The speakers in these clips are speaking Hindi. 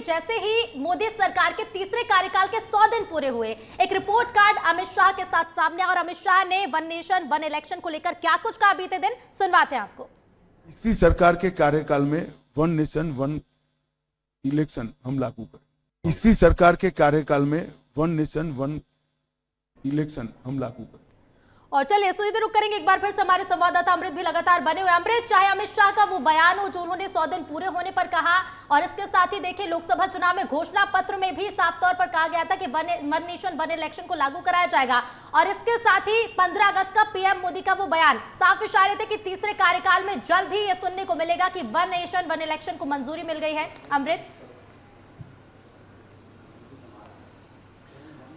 जैसे ही मोदी सरकार के तीसरे कार्यकाल के 100 दिन पूरे हुए, एक रिपोर्ट कार्ड अमित शाह के साथ सामने और अमित शाह ने वन नेशन वन इलेक्शन को लेकर क्या कुछ कहा बीते दिन, सुनवाते हैं आपको। इसी सरकार के कार्यकाल में वन नेशन वन इलेक्शन हम लागू करें। इसी सरकार के कार्यकाल में वन नेशन वन इलेक्शन हम लागू करें। और चलिए इसी रुक करेंगे, एक बार फिर से हमारे संवाददाता अमृत भी लगातार बने हुए। अमृत, चाहे अमित शाह का वो बयान हो जो उन्होंने 100 दिन पूरे होने पर कहा, और इसके साथ ही देखिए लोकसभा चुनाव में घोषणा पत्र में भी साफ तौर पर कहा गया था कि वन नेशन वन इलेक्शन को लागू कराया जाएगा, और इसके साथ ही 15 अगस्त का पीएम मोदी का वो बयान साफ इशारे थे कि तीसरे कार्यकाल में जल्द ही ये सुनने को मिलेगा कि वन नेशन वन इलेक्शन को मंजूरी मिल गई है। अमृत,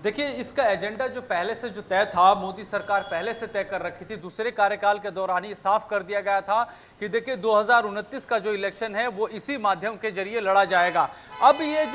देखिए, इसका एजेंडा जो पहले से जो तय था, मोदी सरकार पहले से तय कर रखी थी। दूसरे कार्यकाल के दौरान ये साफ कर दिया गया था कि देखिए 2029 का जो इलेक्शन है वो इसी माध्यम के जरिए लड़ा जाएगा। अब ये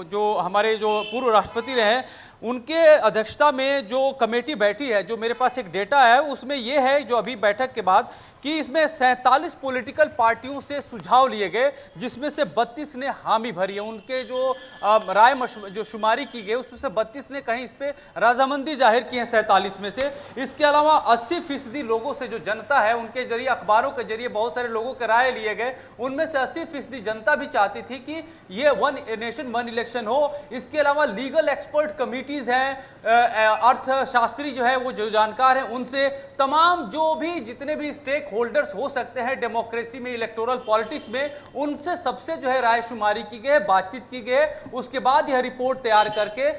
जो हमारे जो पूर्व राष्ट्रपति रहे, उनके अध्यक्षता में जो कमेटी बैठी है, जो मेरे पास एक डेटा है उसमें ये है जो अभी बैठक के बाद कि इसमें 47 पॉलिटिकल पार्टियों से सुझाव लिए गए, जिसमें से 32 ने हामी भरी है। उनके जो राय जो शुमारी की गई उसमें से 32 ने कहीं इस पे रजामंदी जाहिर की है 47 में से। इसके अलावा 80% लोगों से जो जनता है, उनके जरिए अखबारों के जरिए बहुत सारे लोगों के राय लिए गए, उनमें से 80% जनता भी चाहती थी कि ये वन नेशन वन इलेक्शन हो। इसके अलावा लीगल एक्सपर्ट कमिटीज हैं, अर्थशास्त्री जो है वो जो जानकार हैं, उनसे तमाम जो भी जितने भी स्टेक होल्डर्स हो सकते हैं डेमोक्रेसी में, इलेक्टोरल पॉलिटिक्स में, उनसे सबसे जो है राय शुमारी की गई, बातचीत की गई। उसके बाद यह रिपोर्ट तैयार करके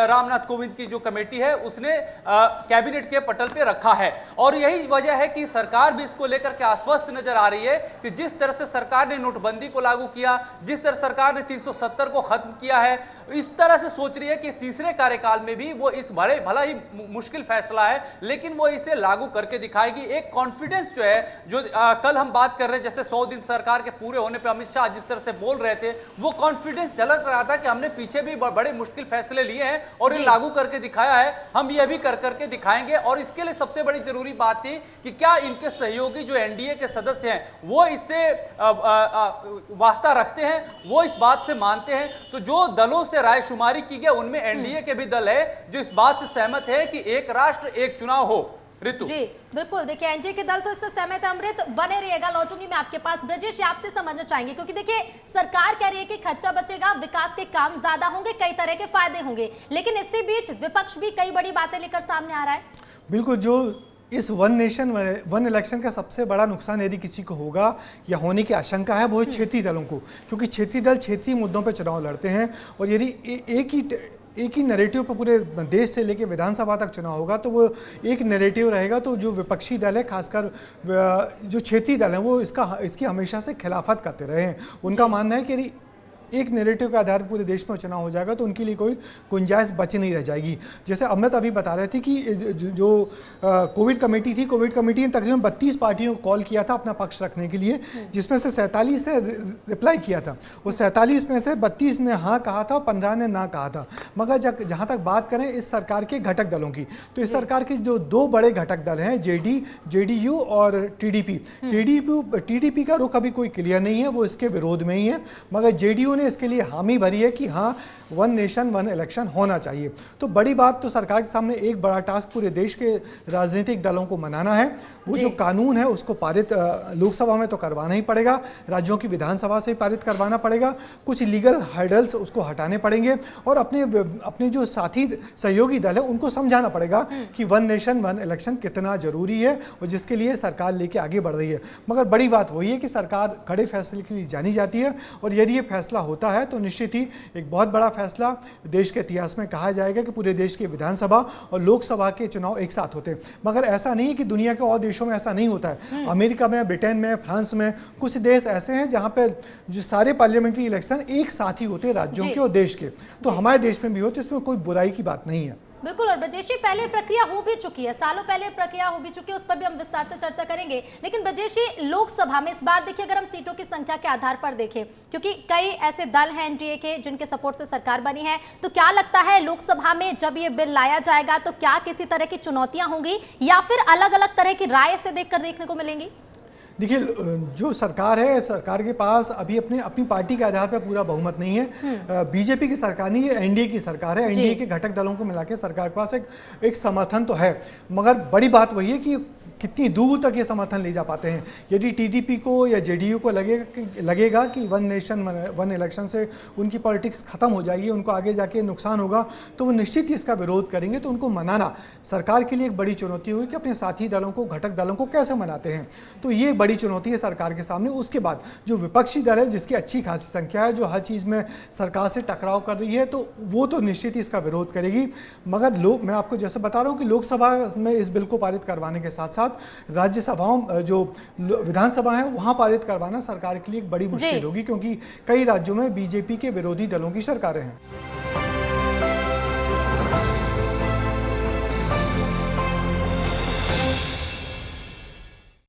रामनाथ कोविंद की जो कमेटी है उसने कैबिनेट के पटल पे रखा है। और यही वजह है कि सरकार भी इसको लेकर के आश्वस्त नजर आ रही है कि जिस तरह से सरकार ने नोटबंदी को लागू किया, जिस तरह सरकार ने 370 को खत्म किया है, इस तरह से सोच रही है कि तीसरे कार्यकाल में भी वो इस भला ही मुश्किल फैसला है लेकिन वो इसे लागू करके दिखाएगी। एक कॉन्फिडेंस जो है, जो कल हम बात कर रहे हैं, जैसे 100 दिन सरकार के पूरे होने पे अमित शाह जिस तरह से बोल रहे थे, वो कॉन्फिडेंस झलक रहा था कि हमने पीछे भी बड़े मुश्किल फैसले लिए हैं और ये लागू करके दिखाया है, हम ये भी कर करके दिखाएंगे। और इसके लिए सबसे बड़ी जरूरी बात थी कि क्या इनके सहयोगी जो एनडीए के सदस्य हैं वो इससे वास्ता रखते हैं, वो इस बात से मानते हैं। तो जो दलों से राय शुमारी की गई उनमें एनडीए के भी दल है जो इस बात से सहमत है कि एक राष्ट्र एक चुनाव हो। ऋतु जी बिल्कुल, देखिए एनडीए के दल तो इससे सहमत है। अमृत, बने रहिएगा, लौटूंगी मैं आपके पास। ब्रजेश, आपसे समझना चाहेंगे क्योंकि देखिए सरकार कह रही है कि खर्चा बचेगा, विकास के काम ज्यादा होंगे, कई तरह के फायदे होंगे, लेकिन इसी बीच विपक्ष भी कई बड़ी बातें लेकर सामने आ रहा है। बिल्कुल, जो इस वन नेशन वन इलेक्शन का सबसे बड़ा नुकसान यदि किसी को होगा या होने की आशंका है वो है क्षेत्रीय दलों को, क्योंकि क्षेत्रीय दल क्षेत्रीय मुद्दों पर चुनाव लड़ते हैं और यदि एक ही नैरेटिव पर पूरे देश से लेकर विधानसभा तक चुनाव होगा तो वो एक नैरेटिव रहेगा। तो जो विपक्षी दल है, खासकर जो क्षेत्रीय दल हैं, वो इसकी हमेशा से खिलाफत करते रहे हैं। उनका मानना है कि यदि एक नैरेटिव के आधार पर पूरे देश में चुनाव हो जाएगा तो उनके लिए कोई गुंजाइश बच नहीं रह जाएगी। जैसे अमृत अभी बता रहे थे कि जो कोविड कमेटी थी, कोविड कमेटी ने तकरीबन 32 पार्टियों को कॉल किया था अपना पक्ष रखने के लिए, जिसमें से 47 से रिप्लाई किया था। उस 47 में से 32 ने हाँ कहा था और 15 ने ना कहा था। मगर जहाँ तक बात करें इस सरकार के घटक दलों की, तो इस सरकार के जो दो बड़े घटक दल हैं, जेडीयू और टीडीपी का रुख अभी कोई क्लियर नहीं है, वो इसके विरोध में ही है। मगर जेडीयू ने इसके लिए हामी भरी है कि हाँ वन नेशन वन इलेक्शन होना चाहिए। तो बड़ी बात तो सरकार के सामने एक बड़ा टास्क पूरे देश के राजनीतिक दलों को मनाना है। वो जो कानून है उसको पारित लोकसभा में तो करवाना ही पड़ेगा, राज्यों की विधानसभा से पारित करवाना पड़ेगा, कुछ लीगल हर्डल्स उसको हटाने पड़ेंगे और अपने जो साथी सहयोगी दल है उनको समझाना पड़ेगा कि वन नेशन वन इलेक्शन कितना जरूरी है और जिसके लिए सरकार लेके आगे बढ़ रही है। मगर बड़ी बात वही है कि सरकार कड़े फैसले के लिए जानी जाती है और यदि ये फैसला होता है तो निश्चित ही एक बहुत बड़ा फैसला देश के इतिहास में कहा जाएगा कि पूरे देश के विधानसभा और लोकसभा के चुनाव एक साथ होते हैं। मगर ऐसा नहीं है कि दुनिया के और देशों में ऐसा नहीं होता है। अमेरिका में, ब्रिटेन में, फ्रांस में कुछ देश ऐसे हैं जहां पे जो सारे पार्लियामेंट्री इलेक्शन एक साथ ही होते हैं राज्यों के और देश के। तो हमारे देश में भी होते, इसमें कोई बुराई की बात नहीं है। बिल्कुल, और ब्रजेश जी पहले प्रक्रिया हो भी चुकी है, सालों पहले प्रक्रिया हो भी चुकी है, उस पर भी हम विस्तार से चर्चा करेंगे। लेकिन ब्रजेश जी लोकसभा में इस बार देखिए, अगर हम सीटों की संख्या के आधार पर देखें, क्योंकि कई ऐसे दल हैं एनडीए के जिनके सपोर्ट से सरकार बनी है, तो क्या लगता है लोकसभा में जब ये बिल लाया जाएगा तो क्या किसी तरह की चुनौतियां होंगी या फिर अलग अलग तरह की राय से देखकर देखने को मिलेंगी? देखिए, जो सरकार है, सरकार के पास अभी अपनी पार्टी के आधार पर पूरा बहुमत नहीं है। बीजेपी की सरकार नहीं है, एनडीए की सरकार है। एनडीए के घटक दलों को मिला के सरकार के पास एक समर्थन तो है, मगर बड़ी बात वही है कि कितनी दूर तक ये समर्थन ले जा पाते हैं। यदि टीडीपी को या जेडीयू को लगेगा कि वन नेशन वन इलेक्शन से उनकी पॉलिटिक्स खत्म हो जाएगी, उनको आगे जाके नुकसान होगा, तो वो निश्चित ही इसका विरोध करेंगे। तो उनको मनाना सरकार के लिए एक बड़ी चुनौती होगी कि अपने साथी दलों को, घटक दलों को कैसे मनाते हैं। तो ये बड़ी चुनौती है सरकार के सामने। उसके बाद जो विपक्षी दल है, जिसकी अच्छी खासी संख्या है, जो हर चीज़ में सरकार से टकराव कर रही है, तो वो तो निश्चित ही इसका विरोध करेगी। मगर मैं आपको जैसे बता रहा हूँ कि लोकसभा में इस बिल को पारित करवाने के साथ साथ राज्यसभाओं, जो विधानसभा है, वहां पारित करवाना सरकार के लिए एक बड़ी मुश्किल होगी, क्योंकि कई राज्यों में बीजेपी के विरोधी दलों की सरकारें हैं।